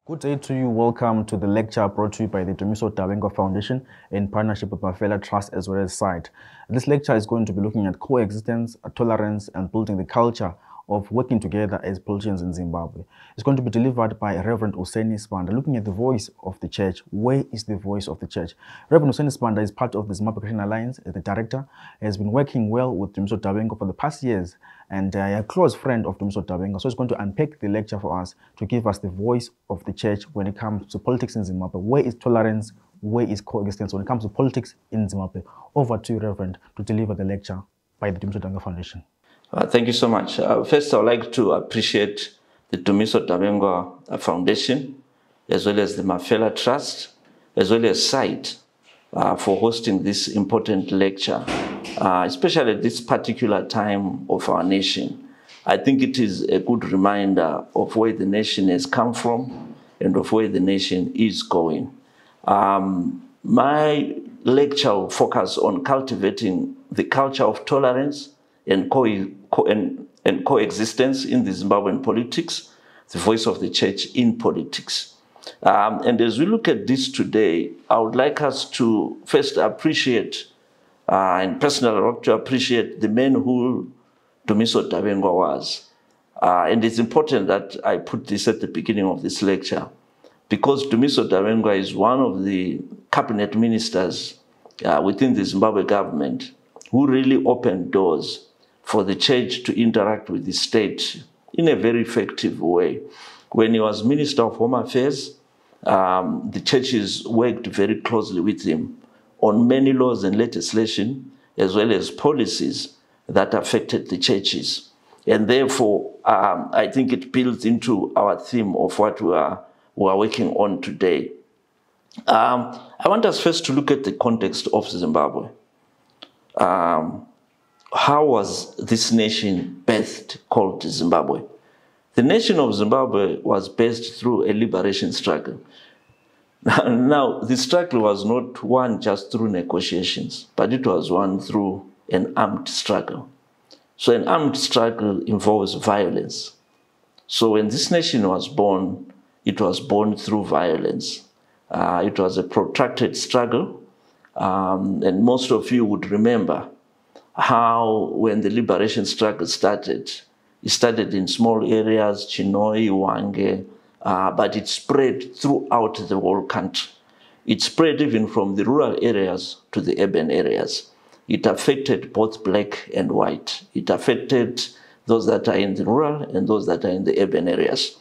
Good day to you. Welcome to the lecture brought to you by the Dabengwa Foundation in partnership with Mafela Trust as well as SITE. This lecture is going to be looking at coexistence, tolerance, and building the culture of working together as politicians in Zimbabwe. It's going to be delivered by Reverend Useni Sibanda, looking at the voice of the church. Where is the voice of the church? Reverend Useni Sibanda is part of the Zimbabwe Christian Alliance as the director. He has been working well with Dabengwa for the past years, and a close friend of Dabengwa. So he's going to unpack the lecture for us to give us the voice of the church when it comes to politics in Zimbabwe. Where is tolerance? Where is coexistence when it comes to politics in Zimbabwe? Over to you, Reverend, to deliver the lecture by the Dabengwa Foundation. Thank you so much. First, I would like to appreciate the Dabengwa Foundation, as well as the Mafela Trust, as well as SITE, for hosting this important lecture, especially at this particular time of our nation. I think it is a good reminder of where the nation has come from and of where the nation is going. My lecture will focus on cultivating the culture of tolerance and coexistence in the Zimbabwean politics, the voice of the church in politics. And as we look at this today, I would like us to first appreciate, and personally I want to appreciate the man who Dabengwa was. And it's important that I put this at the beginning of this lecture, because Dabengwa is one of the cabinet ministers within the Zimbabwe government who really opened doors for the church to interact with the state in a very effective way. When he was Minister of Home Affairs, the churches worked very closely with him on many laws and legislation, as well as policies that affected the churches. And therefore, I think it builds into our theme of what we are working on today. I want us first to look at the context of Zimbabwe. How was this nation birthed called Zimbabwe? The nation of Zimbabwe was birthed through a liberation struggle. Now, the struggle was not won just through negotiations, but it was won through an armed struggle. So an armed struggle involves violence. So when this nation was born, it was born through violence. It was a protracted struggle, and most of you would remember how when the liberation struggle started, it started in small areas, Chinoi, Wange, but it spread throughout the whole country. It spread even from the rural areas to the urban areas. It affected both black and white. It affected those that are in the rural and those that are in the urban areas.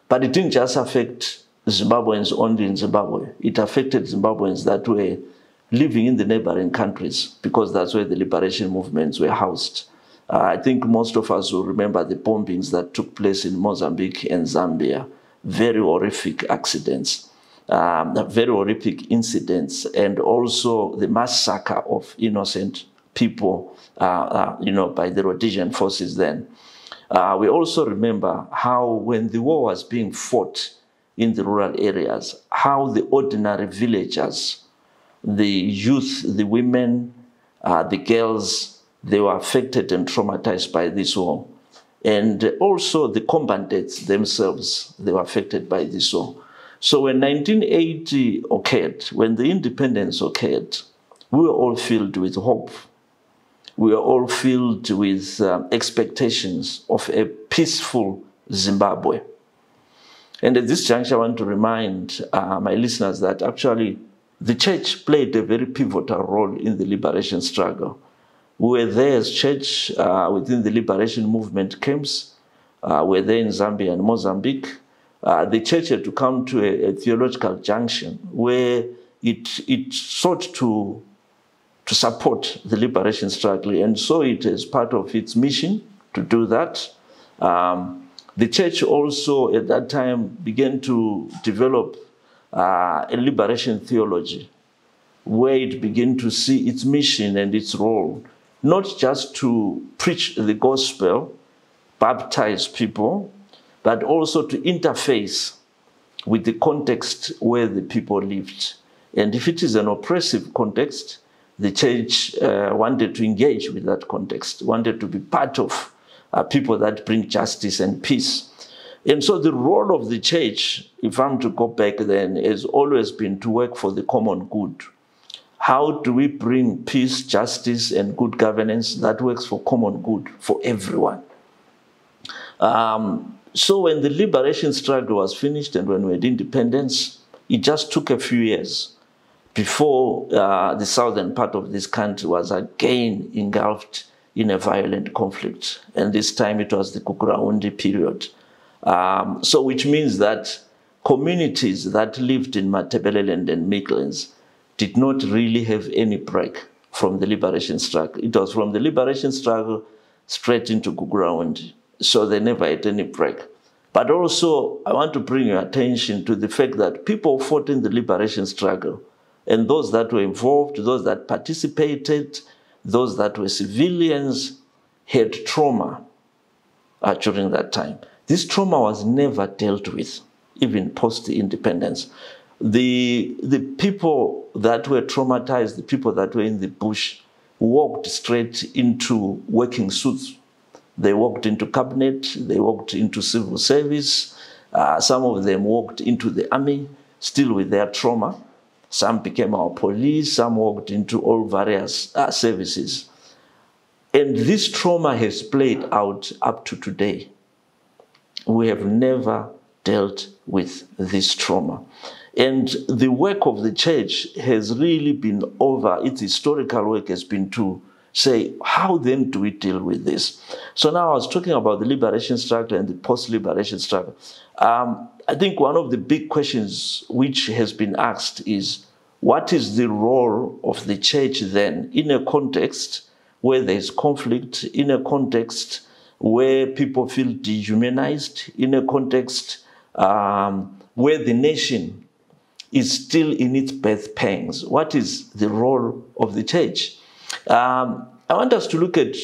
But it didn't just affect Zimbabweans only in Zimbabwe. It affected Zimbabweans that were living in the neighboring countries, because that's where the liberation movements were housed. I think most of us will remember the bombings that took place in Mozambique and Zambia. Very horrific accidents, very horrific incidents, and also the massacre of innocent people, by the Rhodesian forces then. We also remember how when the war was being fought in the rural areas, how the ordinary villagers, the youth, the women, the girls, they were affected and traumatized by this war. And also the combatants themselves, they were affected by this war. So when 1980 occurred, when the independence occurred, we were all filled with hope. We were all filled with expectations of a peaceful Zimbabwe. And at this juncture, I want to remind my listeners that actually the church played a very pivotal role in the liberation struggle. We were there as church within the liberation movement camps. We were there in Zambia and Mozambique. The church had to come to a theological junction where it sought to support the liberation struggle and saw it as part of its mission to do that. The church also at that time began to develop a liberation theology, where it began to see its mission and its role, not just to preach the gospel, baptize people, but also to interface with the context where the people lived. And if it is an oppressive context, the church wanted to engage with that context, wanted to be part of people that bring justice and peace. And so the role of the church, if I'm to go back then, has always been to work for the common good. How do we bring peace, justice, and good governance that works for common good for everyone? So when the liberation struggle was finished and when we had independence, it just took a few years before the southern part of this country was again engulfed in a violent conflict. And this time it was the Kukuraundi period. So which means that communities that lived in Matabeleland and Midlands did not really have any break from the liberation struggle. It was from the liberation struggle straight into Kukuraundi. So they never had any break. But also, I want to bring your attention to the fact that people fought in the liberation struggle, and those that were involved, those that participated, those that were civilians, had trauma during that time. This trauma was never dealt with, even post-independence. The people that were traumatized, the people that were in the bush, walked straight into working suits. They walked into cabinet, they walked into civil service. Some of them walked into the army, still with their trauma. Some became our police, some walked into all various services. And this trauma has played out up to today. We have never dealt with this trauma. And the work of the church has really been its historical work has been to say, how then do we deal with this? So now I was talking about the liberation struggle and the post-liberation struggle. I think one of the big questions which has been asked is, what is the role of the church then in a context where there is conflict, in a context where people feel dehumanized, in a context where the nation is still in its birth pangs? What is the role of the church? I want us to look at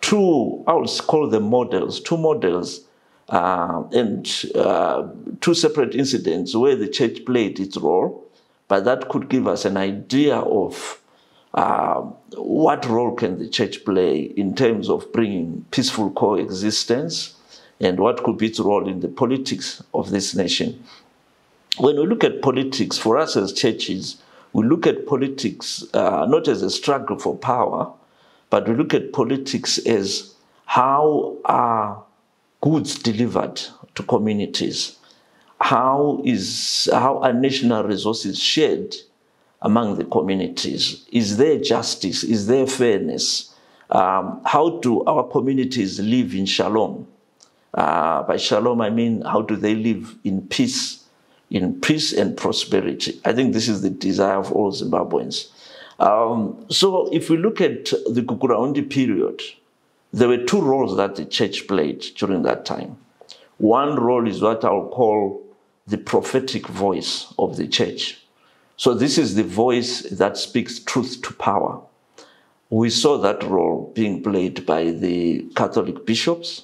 two, I will call them models, two models and two separate incidents where the church played its role, but that could give us an idea of what role can the church play in terms of bringing peaceful coexistence and what could be its role in the politics of this nation. When we look at politics, for us as churches, we look at politics not as a struggle for power, but we look at politics as how are goods delivered to communities? How are national resources shared among the communities? Is there justice? Is there fairness? How do our communities live in shalom? By shalom, I mean, how do they live in peace and prosperity? I think this is the desire of all Zimbabweans. So if we look at the Kukuraundi period, there were two roles that the church played during that time. One role is what I'll call the prophetic voice of the church. So this is the voice that speaks truth to power. We saw that role being played by the Catholic bishops,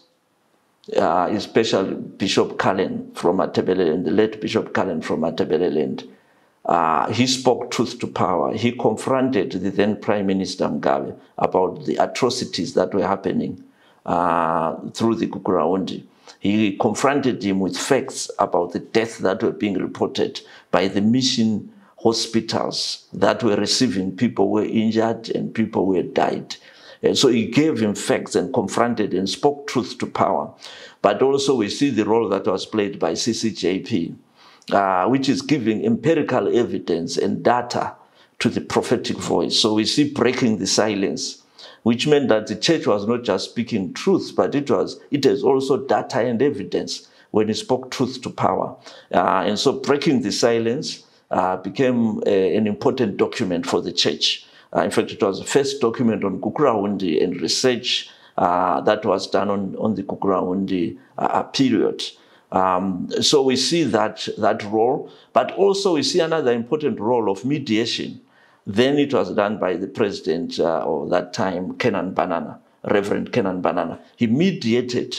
especially Bishop Cullen from Matabeleland, the late Bishop Cullen from Matabeleland. He spoke truth to power. He confronted the then Prime Minister Mugabe about the atrocities that were happening through the Kukuraundi. He confronted him with facts about the deaths that were being reported by the mission hospitals that were receiving people who were injured and people who had died. And so he gave him facts and confronted and spoke truth to power. But also we see the role that was played by CCJP, which is giving empirical evidence and data to the prophetic voice. So we see breaking the silence, which meant that the church was not just speaking truth, but it has also data and evidence when it spoke truth to power. And so breaking the silence became an important document for the church. In fact, it was the first document on Kukuraundi and research that was done on the Kukuraundi period. So we see that role, but also we see another important role of mediation. Then it was done by the president of that time, Reverend Kenan Banana. He mediated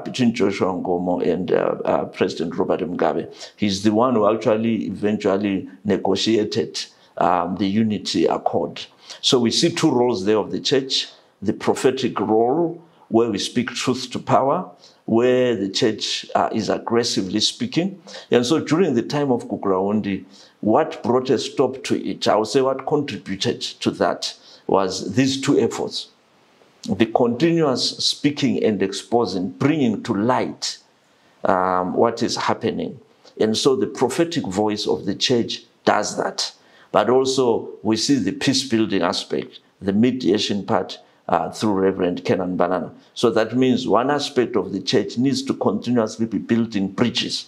between Joshua Ngomo and President Robert Mugabe. He's the one who actually eventually negotiated the Unity Accord. So we see two roles there of the church, the prophetic role where we speak truth to power, where the church is aggressively speaking. And so during the time of Kukuraundi, what brought a stop to it, I would say what contributed to that, was these two efforts. The continuous speaking and exposing, bringing to light what is happening. And so the prophetic voice of the church does that. But also we see the peace-building aspect, the mediation part through Reverend Kenan Banana. So that means one aspect of the church needs to continuously be building bridges,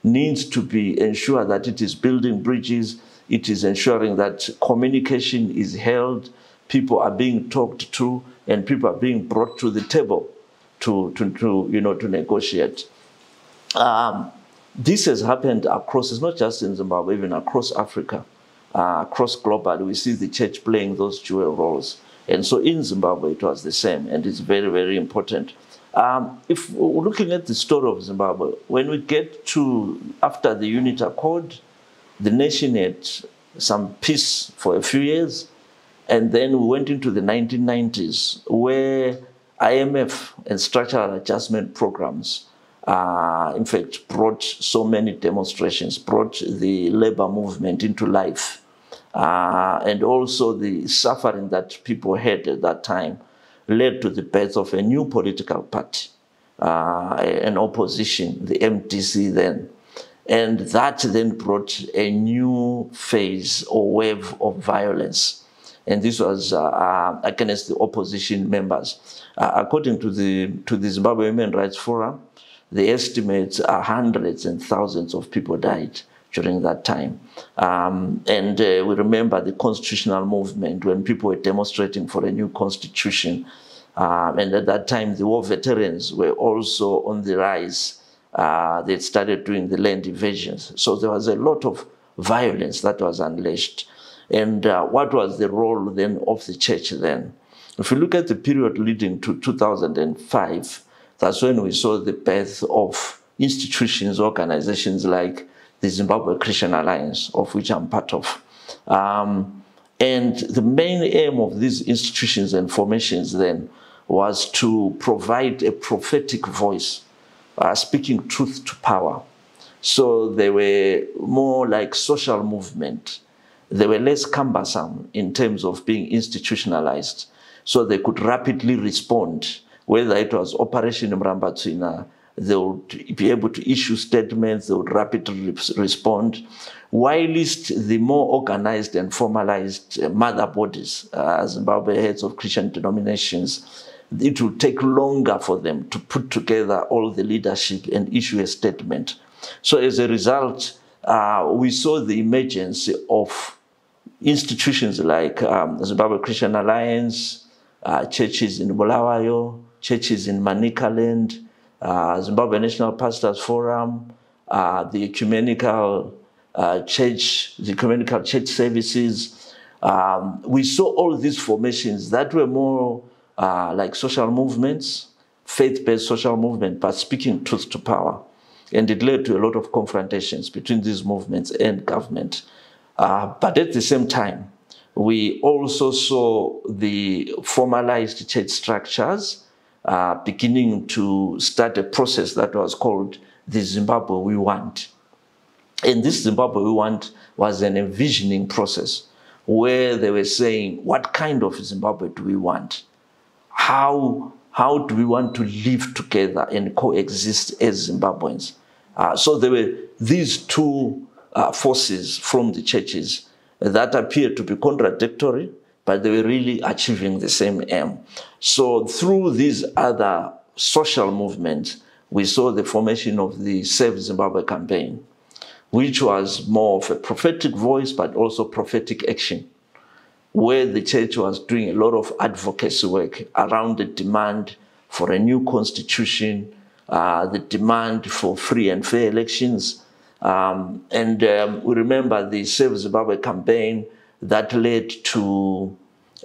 needs to be ensure that it is building bridges, it is ensuring that communication is held, people are being talked to, and people are being brought to the table to negotiate. This has happened across, it's not just in Zimbabwe, even across Africa, across globally, we see the church playing those dual roles. And so in Zimbabwe, it was the same, and it's very, very important. If we're looking at the story of Zimbabwe, when we get to after the Unit Accord, the nation had some peace for a few years, and then we went into the 1990s, where IMF and structural adjustment programs, in fact, brought so many demonstrations, brought the labor movement into life, and also the suffering that people had at that time led to the birth of a new political party, an opposition, the MDC then. And that then brought a new phase or wave of violence. And this was against the opposition members. According to the Zimbabwe Human Rights Forum, the estimates are hundreds and thousands of people died during that time. And we remember the constitutional movement when people were demonstrating for a new constitution. And at that time, the war veterans were also on the rise. They started doing the land invasions. So there was a lot of violence that was unleashed. And what was the role then of the church then? If you look at the period leading to 2005, that's when we saw the birth of institutions, organizations like the Zimbabwe Christian Alliance, of which I'm part of. And the main aim of these institutions and formations then was to provide a prophetic voice, speaking truth to power. So they were more like social movement. They were less cumbersome in terms of being institutionalized. So they could rapidly respond, whether it was Operation Mrambatsvina, they would be able to issue statements, they would rapidly respond. Whilst the more organized and formalized mother bodies, Zimbabwe heads of Christian denominations, it would take longer for them to put together all the leadership and issue a statement. So as a result, we saw the emergence of institutions like Zimbabwe Christian Alliance, churches in Bulawayo, churches in Manicaland, Zimbabwe National Pastors Forum, the ecumenical church services. We saw all these formations that were more like social movements, faith-based social movement, but speaking truth to power. And it led to a lot of confrontations between these movements and government. But at the same time, we also saw the formalized church structures beginning to start a process that was called the Zimbabwe We Want. And this Zimbabwe We Want was an envisioning process where they were saying, what kind of Zimbabwe do we want? How do we want to live together and coexist as Zimbabweans? So there were these two forces from the churches that appeared to be contradictory, but they were really achieving the same aim. So through these other social movements, we saw the formation of the Save Zimbabwe campaign, which was more of a prophetic voice, but also prophetic action, where the church was doing a lot of advocacy work around the demand for a new constitution, the demand for free and fair elections. We remember the Save Zimbabwe campaign that led to,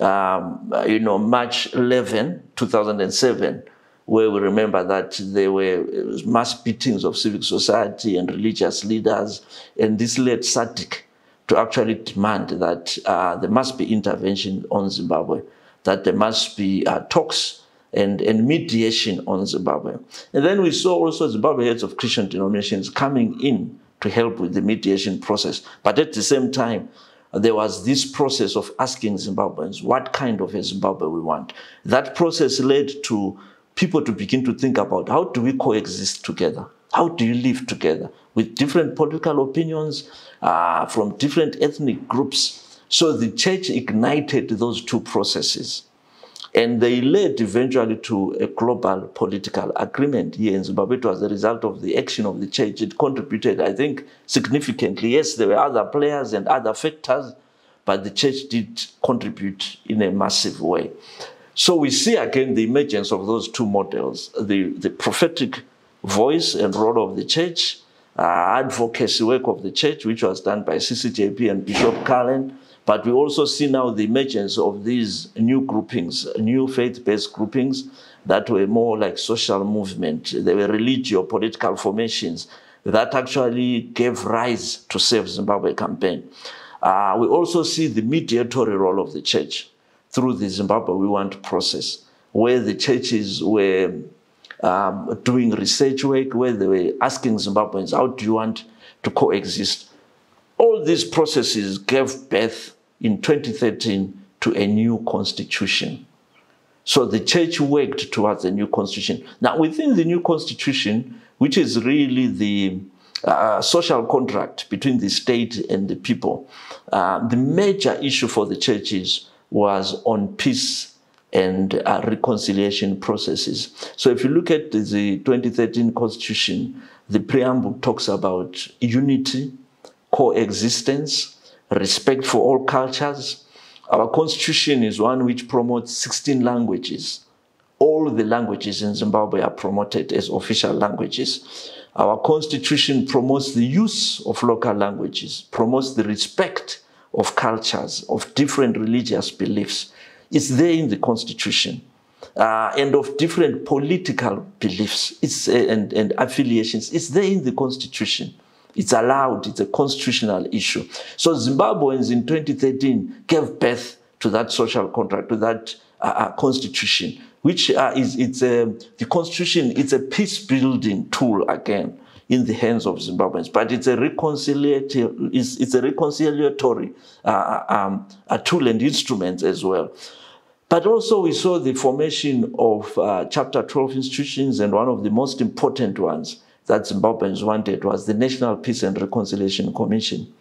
March 11, 2007, where we remember that there were mass beatings of civil society and religious leaders, and this led SADC to actually demand that there must be intervention on Zimbabwe, that there must be talks and mediation on Zimbabwe. And then we saw also Zimbabwe heads of Christian denominations coming in to help with the mediation process. But at the same time, there was this process of asking Zimbabweans what kind of a Zimbabwe we want. That process led to people to begin to think about, how do we coexist together? How do you live together with different political opinions from different ethnic groups? So the church ignited those two processes. And they led eventually to a global political agreement here in Zimbabwe. It was the result of the action of the church. It contributed, I think, significantly. Yes, there were other players and other factors, but the church did contribute in a massive way. So we see again the emergence of those two models, the prophetic voice and role of the church, advocacy work of the church, which was done by CCJP and Bishop Cullen. But we also see now the emergence of these new groupings, new faith-based groupings that were more like social movement. They were religious political formations that actually gave rise to Save Zimbabwe campaign. We also see the mediatory role of the church through the Zimbabwe We Want process, where the churches were doing research work, where they were asking Zimbabweans, how do you want to coexist? All these processes gave birth in 2013 to a new constitution. So the church worked towards a new constitution. Now, within the new constitution, which is really the social contract between the state and the people, the major issue for the churches was on peace and reconciliation processes. So if you look at the 2013 constitution, the preamble talks about unity, coexistence, respect for all cultures. Our constitution is one which promotes 16 languages. All the languages in Zimbabwe are promoted as official languages. Our constitution promotes the use of local languages, promotes the respect of cultures, of different religious beliefs. It's there in the constitution. And of different political beliefs and affiliations. It's there in the constitution. It's allowed, it's a constitutional issue. So Zimbabweans in 2013 gave birth to that social contract, to that constitution, which the constitution, it's a peace-building tool again in the hands of Zimbabweans, but it's a reconciliatory tool and instrument as well. But also we saw the formation of Chapter 12 institutions, and one of the most important ones that Zimbabweans wanted was the National Peace and Reconciliation Commission.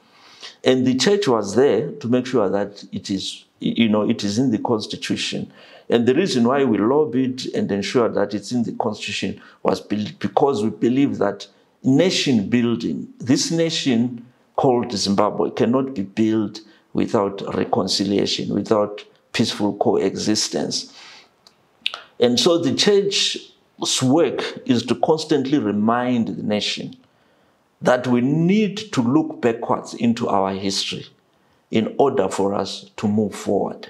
And the church was there to make sure that it is in the constitution. And the reason why we lobbied and ensured that it's in the constitution was because we believe that nation building, this nation called Zimbabwe, cannot be built without reconciliation, without peaceful coexistence. And so the church's work is to constantly remind the nation that we need to look backwards into our history in order for us to move forward.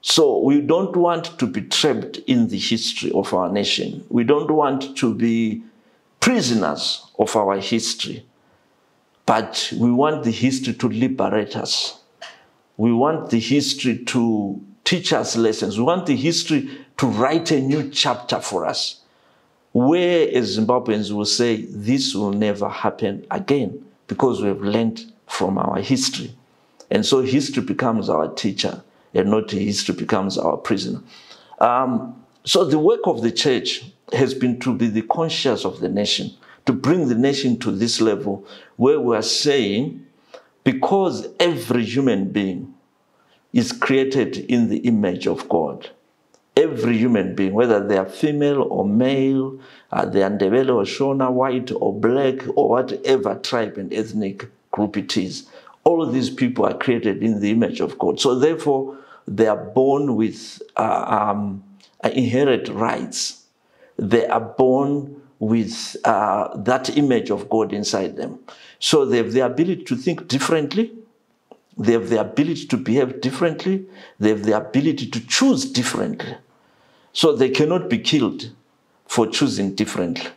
So we don't want to be trapped in the history of our nation. We don't want to be prisoners of our history, but we want the history to liberate us. We want the history to teach us lessons. We want the history to write a new chapter for us, where as Zimbabweans will say, this will never happen again because we have learned from our history. And so history becomes our teacher and not history becomes our prisoner. So the work of the church has been to be the conscience of the nation, to bring the nation to this level where we are saying, because every human being is created in the image of God. Every human being, whether they are female or male, they are Ndebele or Shona, white or black, or whatever tribe and ethnic group it is, all of these people are created in the image of God. So therefore, they are born with inherent rights. They are born with that image of God inside them. So they have the ability to think differently. They have the ability to behave differently. They have the ability to choose differently. So they cannot be killed for choosing differently,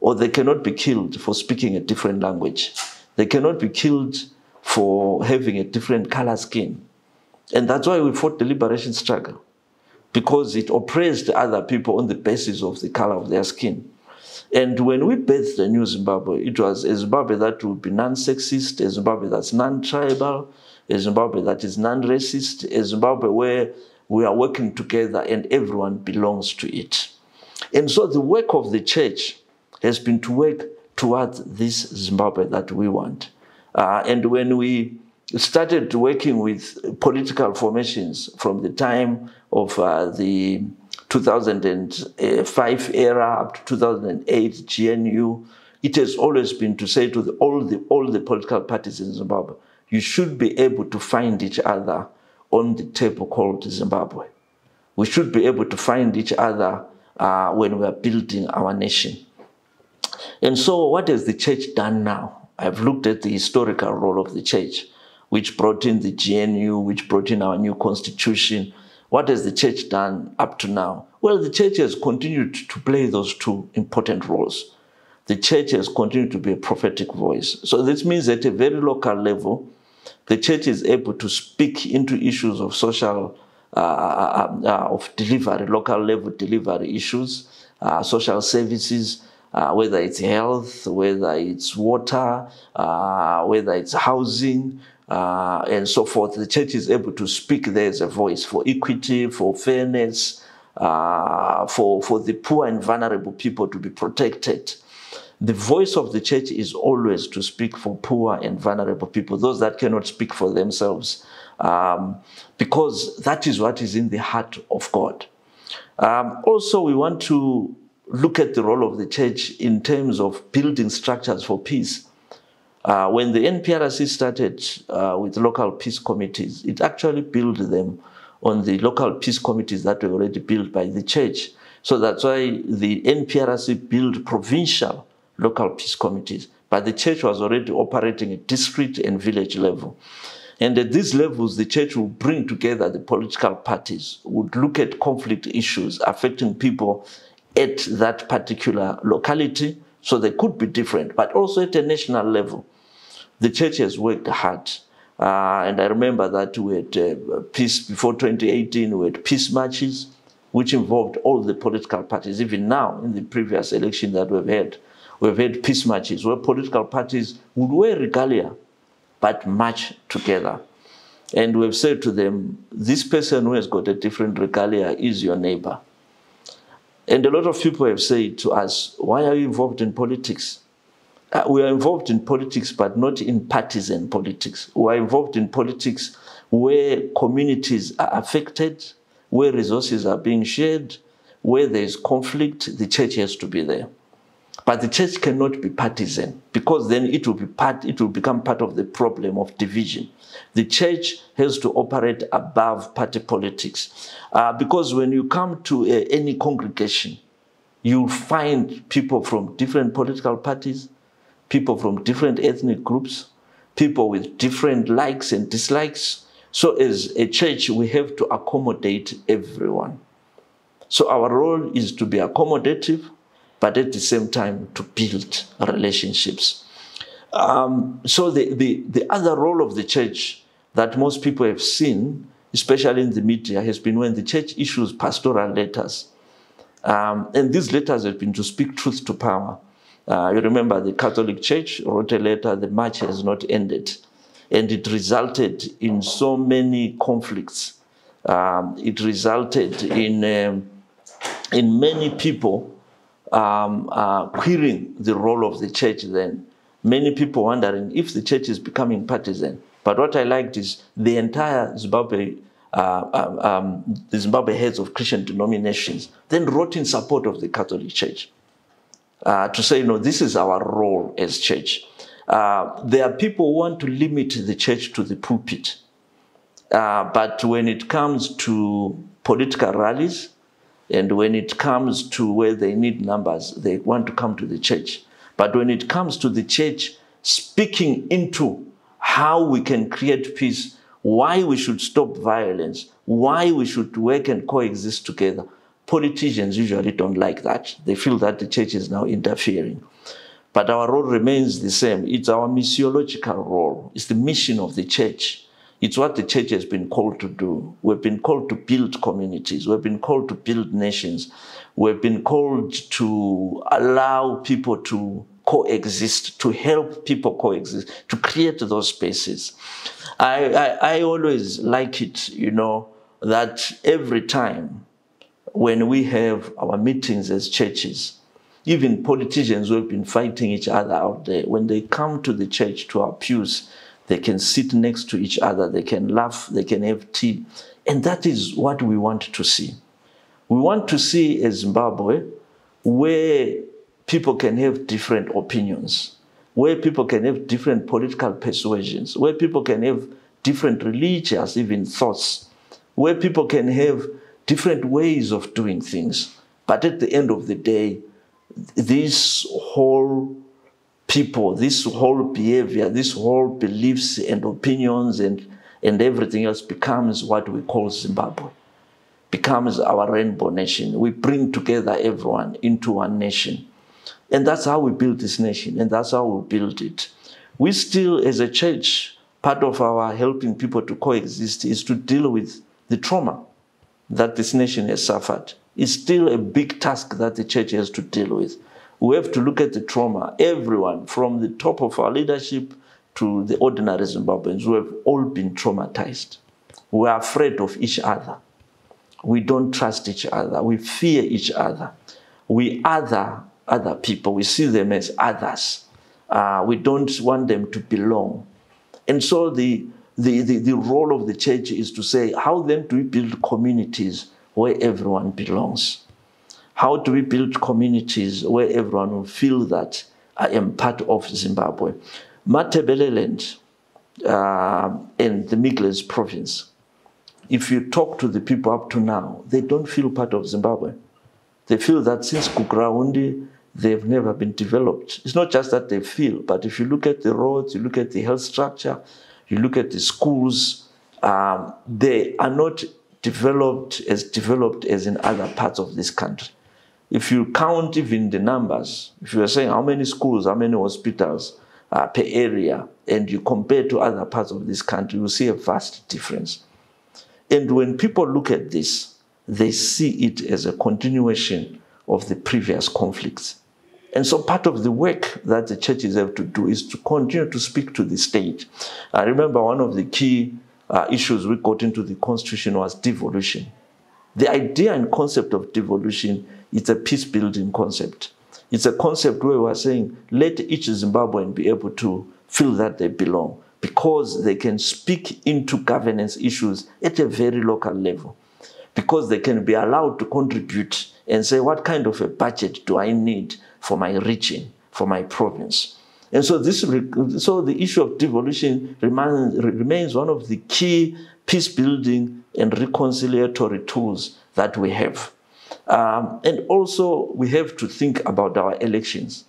or they cannot be killed for speaking a different language. They cannot be killed for having a different color skin. And that's why we fought the liberation struggle. because it oppressed other people on the basis of the color of their skin. And when we birthed the new Zimbabwe, it was a Zimbabwe that would be non-sexist, a Zimbabwe that's non-tribal, a Zimbabwe that is non-racist, a Zimbabwe where we are working together and everyone belongs to it. And so the work of the church has been to work towards this Zimbabwe that we want. And when we started working with political formations from the time of the 2005 era up to 2008 GNU, it has always been to say to all the political parties in Zimbabwe, you should be able to find each other on the table called Zimbabwe. We should be able to find each other when we are building our nation. And so what has the church done now? I've looked at the historical role of the church, which brought in the GNU, which brought in our new constitution. What has the church done up to now? Well, the church has continued to play those two important roles. The church has continued to be a prophetic voice. So this means at a very local level, the church is able to speak into issues of social, of delivery, local level delivery issues, social services, whether it's health, whether it's water, whether it's housing, and so forth. The church is able to speak there as a voice for equity, for fairness, for the poor and vulnerable people to be protected. The voice of the church is always to speak for poor and vulnerable people, those that cannot speak for themselves, because that is what is in the heart of God. Also, we want to look at the role of the church in terms of building structures for peace. When the NPRC started with local peace committees, it actually built them on the local peace committees that were already built by the church. So that's why the NPRC built provincial local peace committees. But the church was already operating at district and village level. And at these levels, the church will bring together the political parties, would look at conflict issues affecting people at that particular locality. So they could be different, but also at a national level. The church has worked hard. And I remember that we had peace before 2018, we had peace marches, which involved all the political parties. Even now, in the previous election that we've had peace marches where political parties would wear regalia, but march together. And we've said to them, this person who has got a different regalia is your neighbor. And a lot of people have said to us, why are you involved in politics? We are involved in politics, but not in partisan politics. We are involved in politics where communities are affected, where resources are being shared, where there is conflict, the church has to be there. But the church cannot be partisan, because then it will become part of the problem of division. The church has to operate above party politics. Because when you come to any congregation, you'll find people from different political parties, people from different ethnic groups, people with different likes and dislikes. So as a church, we have to accommodate everyone. So our role is to be accommodative, but at the same time to build relationships. So the other role of the church that most people have seen, especially in the media, has been when the church issues pastoral letters. And these letters have been to speak truth to power. You remember the Catholic Church wrote a letter, the march has not ended. And it resulted in so many conflicts. It resulted in many people querying the role of the church then. Many people wondering if the church is becoming partisan. But what I liked is the entire Zimbabwe, the Zimbabwe heads of Christian denominations then wrote in support of the Catholic Church to say, no, this is our role as church. There are people who want to limit the church to the pulpit. But when it comes to political rallies, and when it comes to where they need numbers, they want to come to the church. But when it comes to the church speaking into how we can create peace, why we should stop violence, why we should work and coexist together, politicians usually don't like that. They feel that the church is now interfering. But our role remains the same. It's our missiological role. It's the mission of the church. It's what the church has been called to do. We've been called to build communities. We've been called to build nations. We've been called to allow people to coexist, to help people coexist, to create those spaces. I always like it, that every time when we have our meetings as churches, even politicians who have been fighting each other out there, when they come to the church, to our pews, they can sit next to each other, they can laugh, they can have tea. And that is what we want to see. We want to see a Zimbabwe where people can have different opinions, where people can have different political persuasions, where people can have different religious even thoughts, where people can have different ways of doing things. But at the end of the day, this whole people, this whole behavior, this whole beliefs and opinions and everything else becomes what we call Zimbabwe, becomes our rainbow nation. We bring together everyone into one nation. And that's how we build this nation, and that's how we build it. We still, as a church, part of our helping people to coexist is to deal with the trauma that this nation has suffered. It's still a big task that the church has to deal with. We have to look at the trauma. Everyone, from the top of our leadership to the ordinary Zimbabweans, who have all been traumatized. We are afraid of each other. We don't trust each other. We fear each other. We other people. We see them as others. We don't want them to belong. And so the role of the church is to say, how then do we build communities where everyone belongs? How do we build communities where everyone will feel that I am part of Zimbabwe? Matabeleland in the Migles province, if you talk to the people up to now, they don't feel part of Zimbabwe. They feel that since Kugraundi, they've never been developed. It's not just that they feel, but if you look at the roads, you look at the health structure, you look at the schools, they are not developed as in other parts of this country. If you count even the numbers, if you are saying how many schools, how many hospitals per area, and you compare to other parts of this country, you see a vast difference. And when people look at this, they see it as a continuation of the previous conflicts. And so part of the work that the churches have to do is to continue to speak to the state. I remember one of the key issues we got into the constitution was devolution. The idea and concept of devolution is a peace-building concept. It's a concept where we're saying, let each Zimbabwean be able to feel that they belong, because they can speak into governance issues at a very local level, because they can be allowed to contribute and say, what kind of a budget do I need for my region, for my province? And so the issue of devolution remains one of the key peace-building and reconciliatory tools that we have. And also, we have to think about our elections.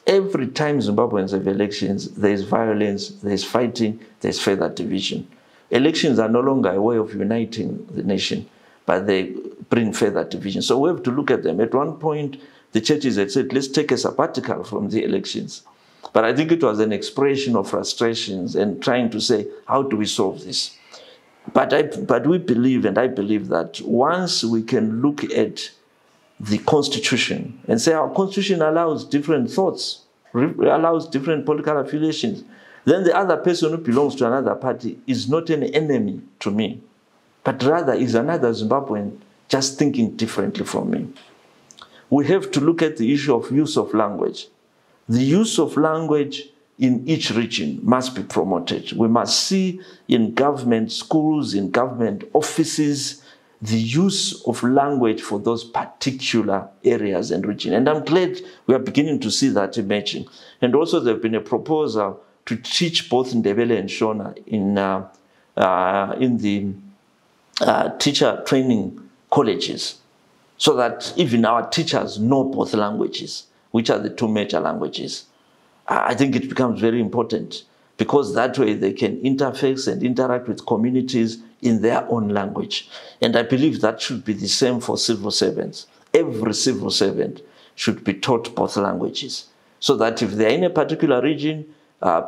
Every time Zimbabweans have elections, there is violence, there is fighting, there is further division. Elections are no longer a way of uniting the nation, but they bring further division. So we have to look at them. At one point, the churches had said, let's take a sabbatical from the elections. But I think it was an expression of frustrations and trying to say, how do we solve this? But we believe, and I believe, that once we can look at the Constitution and say our Constitution allows different thoughts, allows different political affiliations, then the other person who belongs to another party is not an enemy to me, but rather is another Zimbabwean just thinking differently from me. We have to look at the issue of use of language. The use of language in each region must be promoted. We must see in government schools, in government offices, the use of language for those particular areas and regions. And I'm glad we are beginning to see that emerging. And also there's been a proposal to teach both Ndebele and Shona in the teacher training colleges, so that even our teachers know both languages, which are the two major languages. I think it becomes very important, because that way they can interface and interact with communities in their own language. And I believe that should be the same for civil servants. Every civil servant should be taught both languages, so that if they're in a particular region,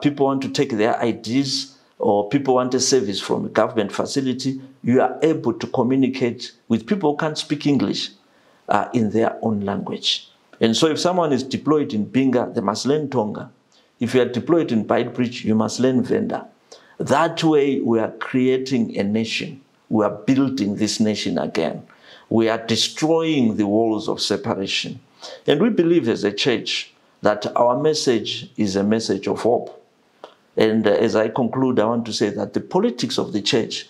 people want to take their ideas or people want a service from a government facility, you are able to communicate with people who can't speak English in their own language. And so if someone is deployed in Binga, they must learn Tonga. If you are deployed in Beitbridge, you must learn Venda. That way, we are creating a nation. We are building this nation again. We are destroying the walls of separation. And we believe as a church that our message is a message of hope. And as I conclude, I want to say that the politics of the church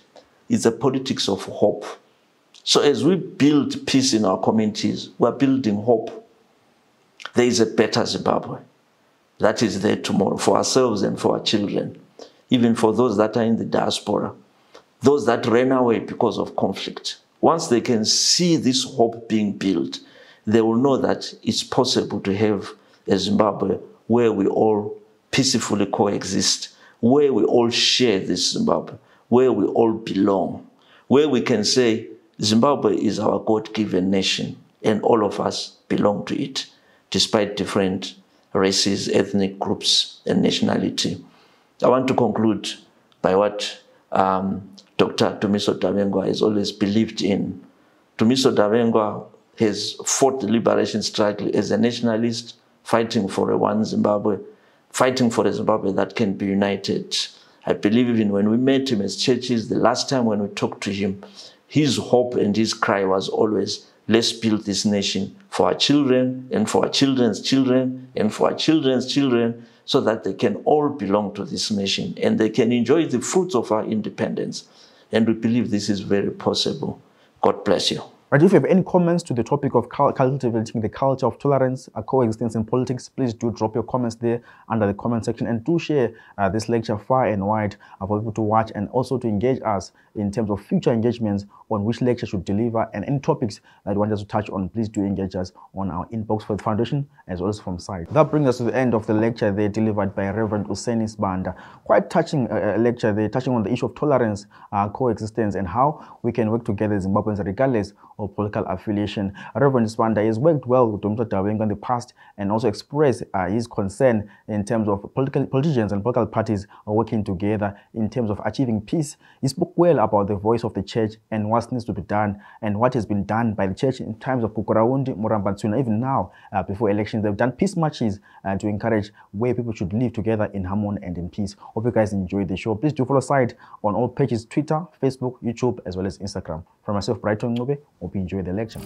is a politics of hope. So as we build peace in our communities, we're building hope. There is a better Zimbabwe that is there tomorrow for ourselves and for our children, even for those that are in the diaspora, those that ran away because of conflict. Once they can see this hope being built, they will know that it's possible to have a Zimbabwe where we all peacefully coexist, where we all share this Zimbabwe, where we all belong, where we can say Zimbabwe is our God-given nation and all of us belong to it, despite different races, ethnic groups, and nationality. I want to conclude by what Dr. Tumiso Dabengwa has always believed in. Tumiso Dabengwa has fought the liberation struggle as a nationalist, fighting for a one Zimbabwe, fighting for a Zimbabwe that can be united. I believe even when we met him as churches, the last time when we talked to him, his hope and his cry was always, let's build this nation for our children and for our children's children and for our children's children, so that they can all belong to this nation and they can enjoy the fruits of our independence. And we believe this is very possible. God bless you. Right, if you have any comments to the topic of cultivating the culture of tolerance, coexistence in politics, please do drop your comments there under the comment section, and do share this lecture far and wide for people to watch, and also to engage us in terms of future engagements on which lecture should deliver, and any topics that you want us to touch on. Please do engage us on our inbox for the foundation as well as from site. That brings us to the end of the lecture there delivered by Reverend Useni Sibanda. Quite touching lecture there, touching on the issue of tolerance, coexistence, and how we can work together as Zimbabweans regardless of political affiliation. Reverend Sibanda has worked well with Dr. Dabengwa in the past, and also expressed his concern in terms of politicians and political parties working together in terms of achieving peace. He spoke well about the voice of the church and what needs to be done and what has been done by the church in times of Kukuraundi, Murambatsuna. Even now, before elections, they've done peace marches to encourage where people should live together in harmony and in peace. Hope you guys enjoyed the show. Please do follow site on all pages: Twitter, Facebook, YouTube, as well as Instagram. From myself, Brighton Ngobe, hope you enjoy the lecture.